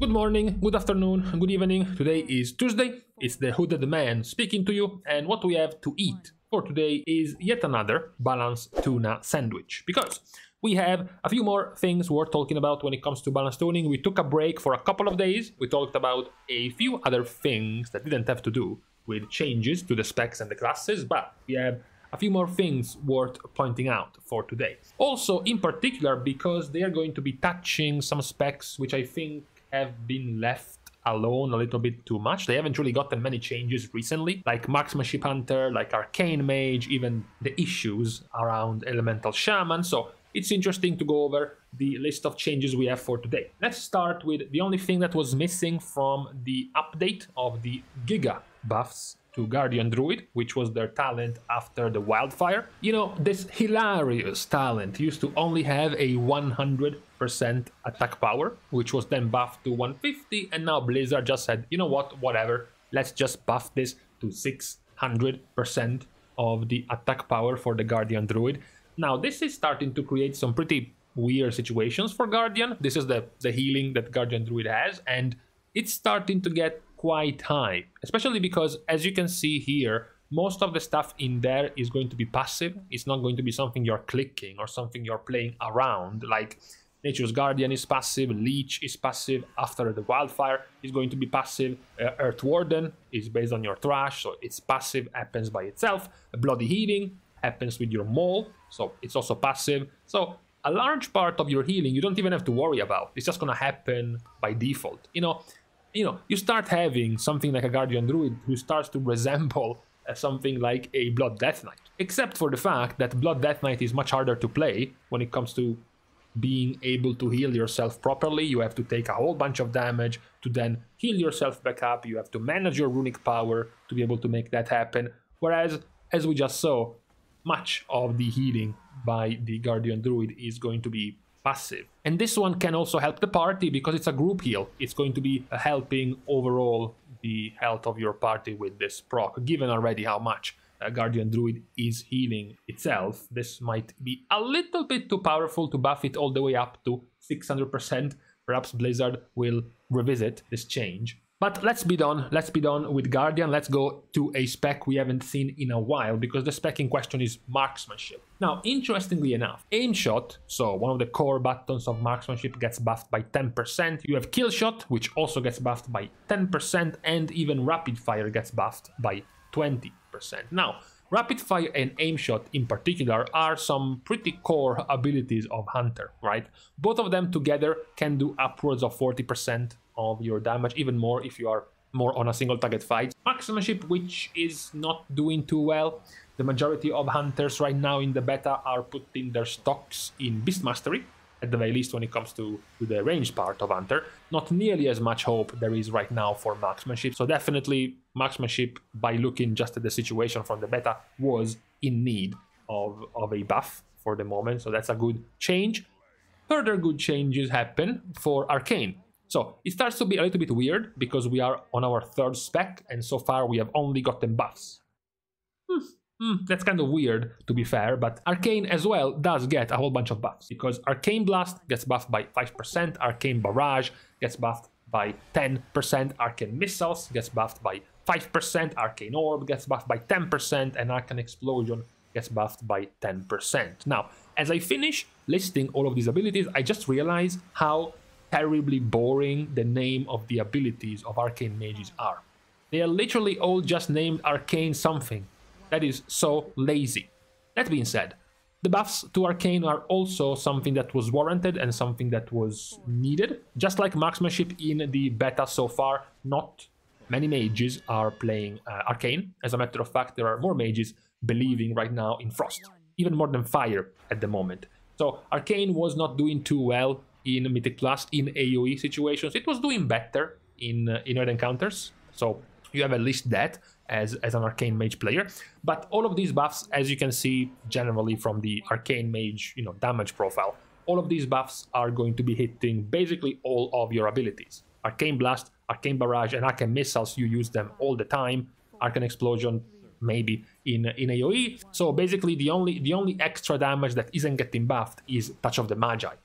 Good morning, good afternoon, good evening. Today is Tuesday, it's the Hooded Man speaking to you, and what we have to eat for today is yet another balanced tuna sandwich, because we have a few more things worth talking about when it comes to balance tuning. We took a break for a couple of days, we talked about a few other things that didn't have to do with changes to the specs and the classes, but we have a few more things worth pointing out for today. Also, in particular, because they are going to be touching some specs which I think have been left alone a little bit too much. They haven't really gotten many changes recently, like Marksmanship Hunter, like Arcane Mage, even the issues around Elemental Shaman. So it's interesting to go over the list of changes we have for today. Let's start with the only thing that was missing from the update of the Giga buffs to Guardian Druid, which was their talent after the wildfire. You know, this hilarious talent used to only have a 100% attack power, which was then buffed to 150, and now Blizzard just said, you know what, whatever, let's just buff this to 600% of the attack power for the Guardian Druid. Now, this is starting to create some pretty weird situations for Guardian. This is the healing that Guardian Druid has, and it's starting to get quite high, especially because, as you can see here, most of the stuff in there is going to be passive. It's not going to be something you're clicking or something you're playing around, like Nature's Guardian is passive, Leech is passive, After the Wildfire is going to be passive, Earth Warden is based on your trash, so it's passive, happens by itself. Bloody Healing happens with your Maul, so it's also passive. So a large part of your healing you don't even have to worry about. It's just gonna happen by default. You start having something like a Guardian Druid who starts to resemble something like a Blood Death Knight. Except for the fact that Blood Death Knight is much harder to play when it comes to being able to heal yourself properly. You have to take a whole bunch of damage to then heal yourself back up. You have to manage your runic power to be able to make that happen. Whereas, as we just saw, much of the healing by the Guardian Druid is going to be passive. And this one can also help the party because it's a group heal. It's going to be helping overall the health of your party with this proc. Given already how much Guardian Druid is healing itself, this might be a little bit too powerful to buff it all the way up to 600%. Perhaps Blizzard will revisit this change. But let's be done with Guardian. Let's go to a spec we haven't seen in a while, because the spec in question is Marksmanship. Now, interestingly enough, Aim Shot, so one of the core buttons of Marksmanship, gets buffed by 10%. You have Kill Shot, which also gets buffed by 10%, and even Rapid Fire gets buffed by 20%. Now, Rapid Fire and Aim Shot in particular are some pretty core abilities of Hunter, right? Both of them together can do upwards of 40% of your damage, even more if you are more on a single target fight. Marksmanship, which is not doing too well. The majority of Hunters right now in the beta are putting their stocks in Beast Mastery, at the very least when it comes to the ranged part of Hunter. Not nearly as much hope there is right now for Marksmanship. So definitely Marksmanship, by looking just at the situation from the beta, was in need of a buff for the moment. So that's a good change. Further good changes happen for Arcane. So it starts to be a little bit weird because we are on our third spec and so far we have only gotten buffs. That's kind of weird, to be fair, but Arcane as well does get a whole bunch of buffs, because Arcane Blast gets buffed by 5%, Arcane Barrage gets buffed by 10%, Arcane Missiles gets buffed by 5%, Arcane Orb gets buffed by 10%, and Arcane Explosion gets buffed by 10%. Now, as I finish listing all of these abilities, I just realize how terribly boring the name of the abilities of Arcane Mages are. They are literally all just named Arcane something. That is so lazy. That being said, the buffs to Arcane are also something that was warranted and something that was needed. Just like Marksmanship in the beta so far, not many mages are playing Arcane. As a matter of fact, there are more mages believing right now in Frost, even more than Fire at the moment. So Arcane was not doing too well in Mythic Plus, in AoE situations. It was doing better in Earth Encounters, so you have at least that as an Arcane Mage player. But all of these buffs, as you can see generally from the Arcane Mage damage profile, all of these buffs are going to be hitting basically all of your abilities. Arcane Blast, Arcane Barrage, and Arcane Missiles, you use them all the time. Arcane Explosion, maybe in AoE. So basically the only extra damage that isn't getting buffed is Touch of the Magi.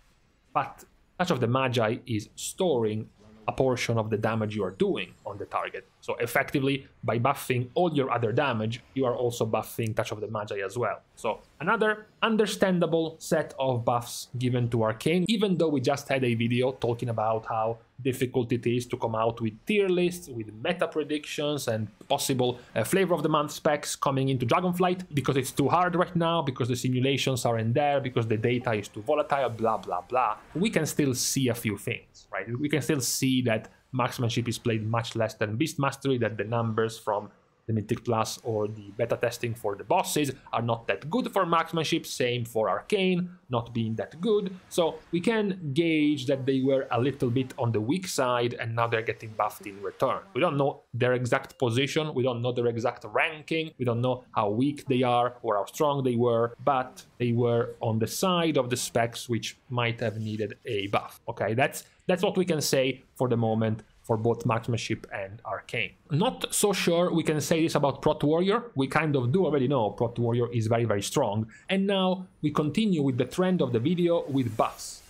But Touch of the Magi is storing a portion of the damage you are doing on the target. So effectively, by buffing all your other damage, you are also buffing Touch of the Magi as well. So another understandable set of buffs given to Arcane, even though we just had a video talking about how difficult it is to come out with tier lists, with meta predictions and possible flavor of the month specs coming into Dragonflight, because it's too hard right now, because the simulations aren't there, because the data is too volatile, blah blah blah. We can still see a few things, right? We can still see that Marksmanship is played much less than Beast Mastery, that the numbers from the Mythic Plus or the beta testing for the bosses are not that good for Marksmanship, same for Arcane, not being that good. So we can gauge that they were a little bit on the weak side and now they're getting buffed in return. We don't know their exact position, we don't know their exact ranking, we don't know how weak they are or how strong they were, but they were on the side of the specs which might have needed a buff. Okay, that's what we can say for the moment for both Marksmanship and Arcane. Not so sure we can say this about Prot Warrior. We kind of do already know Prot Warrior is very, very strong. And now we continue with the trend of the video with buffs.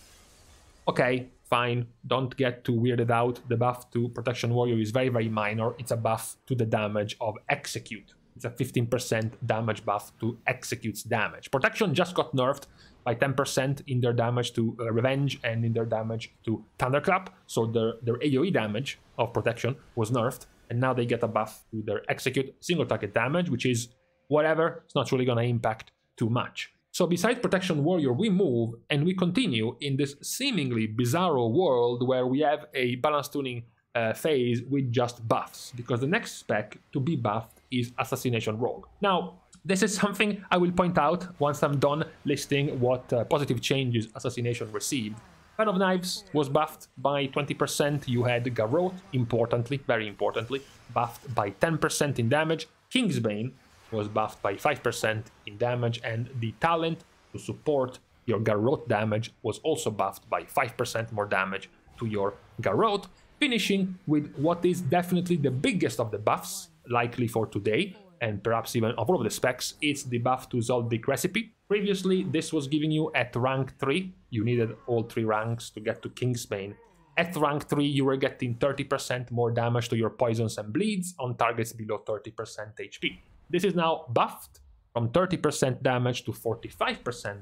Okay, fine, don't get too weirded out. The buff to Protection Warrior is very, very minor. It's a buff to the damage of Execute. It's a 15% damage buff to Execute's damage. Protection just got nerfed by 10% in their damage to Revenge and in their damage to Thunderclap. So their AoE damage of Protection was nerfed, and now they get a buff to their Execute single target damage, which is whatever, it's not really gonna impact too much. So besides Protection Warrior, we move and we continue in this seemingly bizarro world where we have a balance tuning phase with just buffs, because the next spec to be buffed is Assassination Rogue. Now, this is something I will point out once I'm done listing what positive changes Assassination received. Fan of Knives was buffed by 20%, you had Garrote, importantly, very importantly, buffed by 10% in damage, Kingsbane was buffed by 5% in damage, and the talent to support your Garrote damage was also buffed by 5% more damage to your Garrote, finishing with what is definitely the biggest of the buffs, likely for today, and perhaps even of all of the specs, it's the buff to Zoldyck Recipe. Previously, this was giving you at rank 3, you needed all 3 ranks to get to Kingsbane. At rank 3, you were getting 30% more damage to your poisons and bleeds on targets below 30% HP. This is now buffed from 30% damage to 45%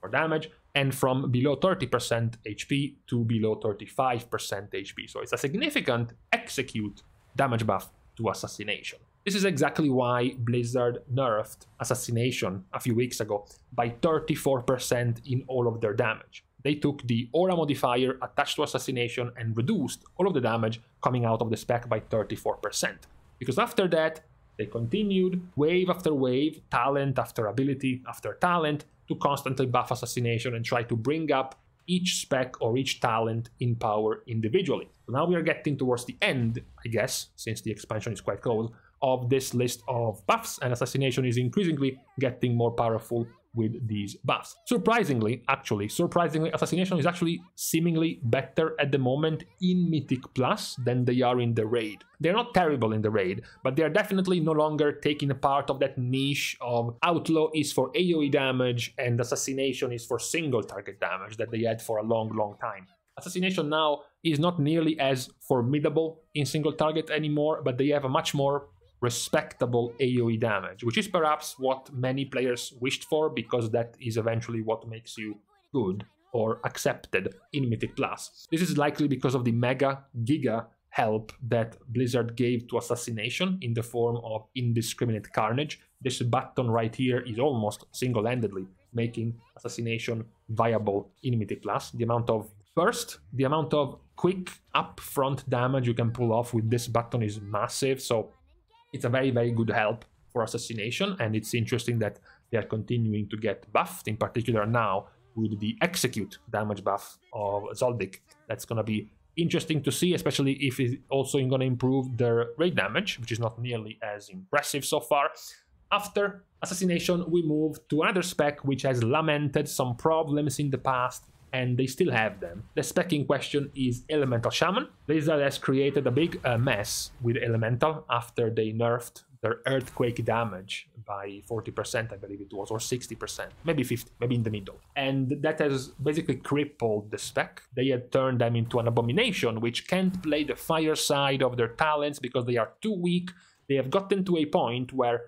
more damage, and from below 30% HP to below 35% HP. So it's a significant Execute damage buff to Assassination. This is exactly why Blizzard nerfed Assassination a few weeks ago by 34% in all of their damage. They took the aura modifier attached to Assassination and reduced all of the damage coming out of the spec by 34%. Because after that, they continued wave after wave, talent after ability after talent, to constantly buff Assassination and try to bring up each spec or each talent in power individually. So now we are getting towards the end, I guess, since the expansion is quite close, of this list of buffs, and Assassination is increasingly getting more powerful with these buffs. Surprisingly, Assassination is actually seemingly better at the moment in Mythic Plus than they are in the Raid. They're not terrible in the Raid, but they are definitely no longer taking a part of that niche of Outlaw is for AoE damage and Assassination is for single target damage that they had for a long, long time. Assassination now is not nearly as formidable in single target anymore, but they have a much more respectable AoE damage, which is perhaps what many players wished for, because that is eventually what makes you good or accepted in Mythic Plus. This is likely because of the mega giga help that Blizzard gave to Assassination in the form of indiscriminate carnage. This button right here is almost single-handedly making Assassination viable in Mythic Plus. The amount of the amount of quick upfront damage you can pull off with this button is massive, so it's a very, very good help for Assassination, and it's interesting that they are continuing to get buffed, in particular now with the Execute damage buff of Zoldyck. That's going to be interesting to see, especially if it's also going to improve their raid damage, which is not nearly as impressive so far. After Assassination, we move to another spec which has lamented some problems in the past, and they still have them. The spec in question is Elemental Shaman. Blizzard has created a big mess with Elemental after they nerfed their earthquake damage by 40%, I believe it was, or 60%, maybe 50, maybe in the middle. And that has basically crippled the spec. They had turned them into an abomination, which can't play the fire side of their talents because they are too weak. They have gotten to a point where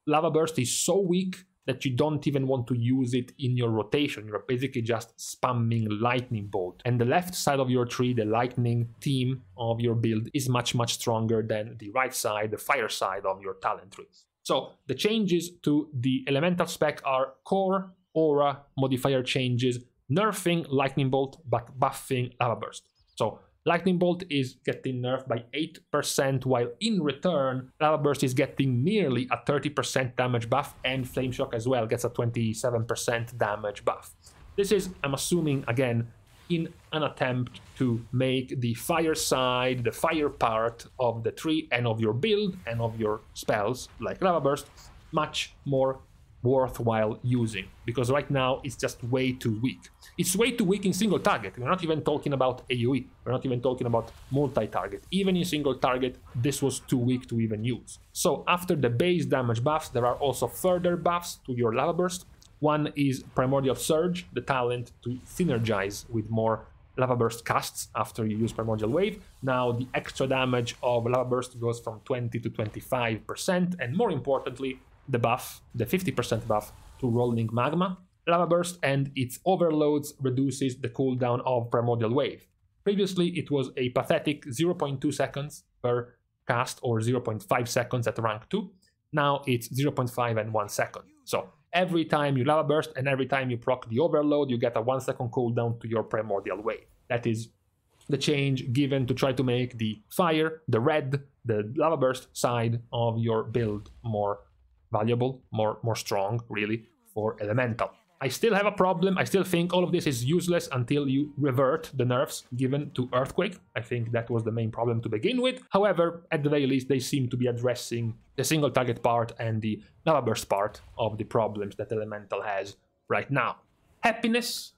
Lava Burst is so weak that you don't even want to use it in your rotation. You're basically just spamming Lightning Bolt. And the left side of your tree, the Lightning team of your build, is much, much stronger than the right side, the fire side of your talent tree. So the changes to the Elemental spec are core, aura, modifier changes, nerfing Lightning Bolt, but buffing Lava Burst. So Lightning Bolt is getting nerfed by 8%, while in return, Lava Burst is getting nearly a 30% damage buff, and Flame Shock as well gets a 27% damage buff. This is, I'm assuming, again, in an attempt to make the fire side, the fire part of the tree and of your build and of your spells, like Lava Burst, much more worthwhile using, because right now it's just way too weak. It's way too weak in single target. We're not even talking about AoE. We're not even talking about multi-target. Even in single target, this was too weak to even use. So after the base damage buffs, there are also further buffs to your Lava Burst. One is Primordial Surge, the talent to synergize with more Lava Burst casts after you use Primordial Wave. Now the extra damage of Lava Burst goes from 20 to 25%, and more importantly, the buff, the 50% buff to Rolling Magma. Lava Burst and its overloads reduces the cooldown of Primordial Wave. Previously, it was a pathetic 0.2 seconds per cast or 0.5 seconds at rank 2. Now it's 0.5 and 1 second. So every time you Lava Burst and every time you proc the overload, you get a 1 second cooldown to your Primordial Wave. That is the change given to try to make the fire, the red, the Lava Burst side of your build more valuable, more strong, really, for Elemental. I still have a problem. I still think all of this is useless until you revert the nerfs given to Earthquake. I think that was the main problem to begin with. However, at the very least, they seem to be addressing the single target part and the Lava Burst part of the problems that Elemental has right now. Happiness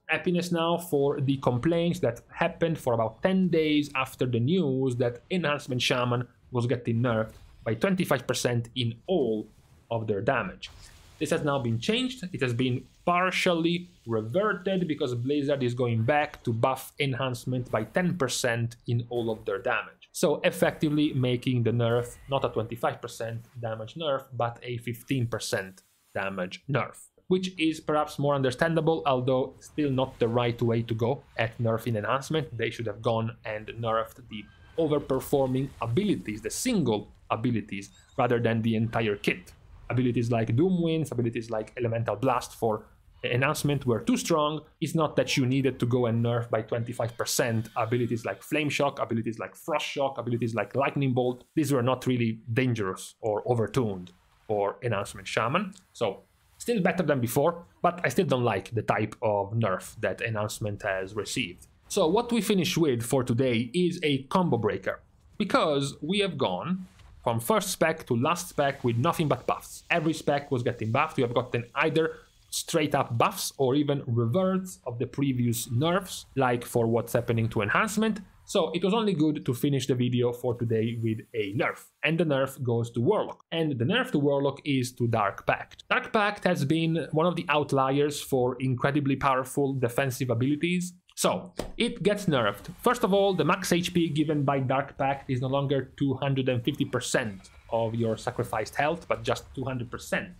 now for the complaints that happened for about 10 days after the news that Enhancement Shaman was getting nerfed by 25% in all of their damage. This has now been changed. It has been partially reverted because Blizzard is going back to buff Enhancement by 10% in all of their damage. So effectively making the nerf not a 25% damage nerf, but a 15% damage nerf, which is perhaps more understandable, although still not the right way to go at nerfing Enhancement. They should have gone and nerfed the overperforming abilities, the single abilities, rather than the entire kit. Abilities like Doom Winds, abilities like Elemental Blast for Enhancement were too strong. It's not that you needed to go and nerf by 25% abilities like Flame Shock, abilities like Frost Shock, abilities like Lightning Bolt. These were not really dangerous or overtuned for Enhancement Shaman. So still better than before, but I still don't like the type of nerf that Enhancement has received. So what we finish with for today is a combo breaker, because we have gone from first spec to last spec with nothing but buffs. Every spec was getting buffed. We have gotten either straight up buffs or even reverts of the previous nerfs, like for what's happening to Enhancement. So it was only good to finish the video for today with a nerf. And the nerf goes to Warlock. And the nerf to Warlock is to Dark Pact. Dark Pact has been one of the outliers for incredibly powerful defensive abilities. So, it gets nerfed. First of all, the max HP given by Dark Pact is no longer 250% of your sacrificed health, but just 200%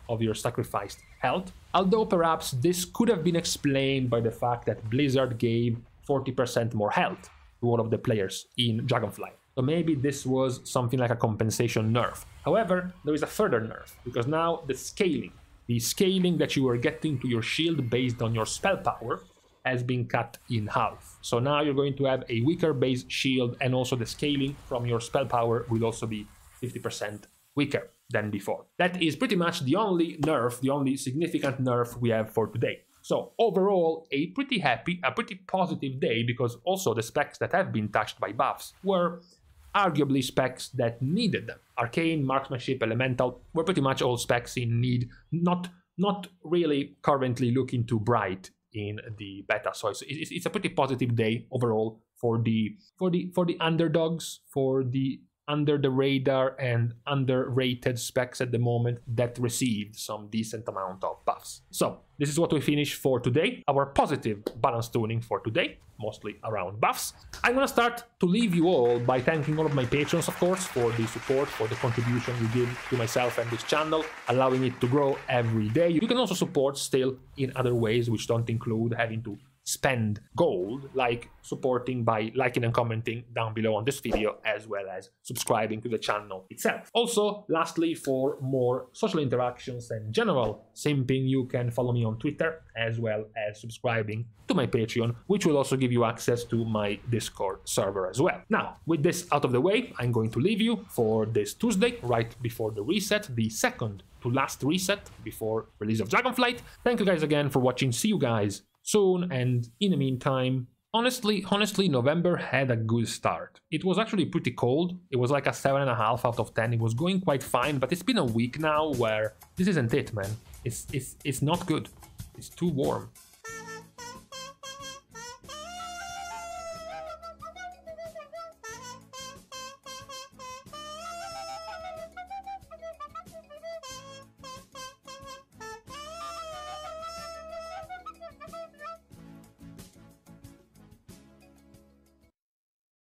of your sacrificed health. Although perhaps this could have been explained by the fact that Blizzard gave 40% more health to all of the players in Dragonflight. So maybe this was something like a compensation nerf. However, there is a further nerf, because now the scaling that you were getting to your shield based on your spell power has been cut in half. So now you're going to have a weaker base shield, and also the scaling from your spell power will also be 50% weaker than before. That is pretty much the only nerf, the only significant nerf we have for today. So overall, a pretty happy, a pretty positive day, because also the specs that have been touched by buffs were arguably specs that needed them. Arcane, Marksmanship, Elemental were pretty much all specs in need, not really currently looking too bright in the beta. So it's a pretty positive day overall for the underdogs, for the under the radar and underrated specs at the moment that received some decent amount of buffs. So this is what we finished for today, our positive balance tuning for today, mostly around buffs. I'm gonna start to leave you all by thanking all of my patrons, of course, for the support, for the contribution you give to myself and this channel, allowing it to grow every day. You can also support still in other ways, which don't include having to spend gold, like supporting by liking and commenting down below on this video, as well as subscribing to the channel itself. Also, lastly, for more social interactions and general simping, you can follow me on Twitter, as well as subscribing to my Patreon, which will also give you access to my Discord server as well. Now, with this out of the way, I'm going to leave you for this Tuesday, right before the reset, the second to last reset before release of Dragonflight. Thank you guys again for watching. See you guys soon, and in the meantime, honestly, November had a good start. It was actually pretty cold. It was like a 7.5 out of 10. It was going quite fine, but it's been a week now where this isn't it, man. It's not good. It's too warm.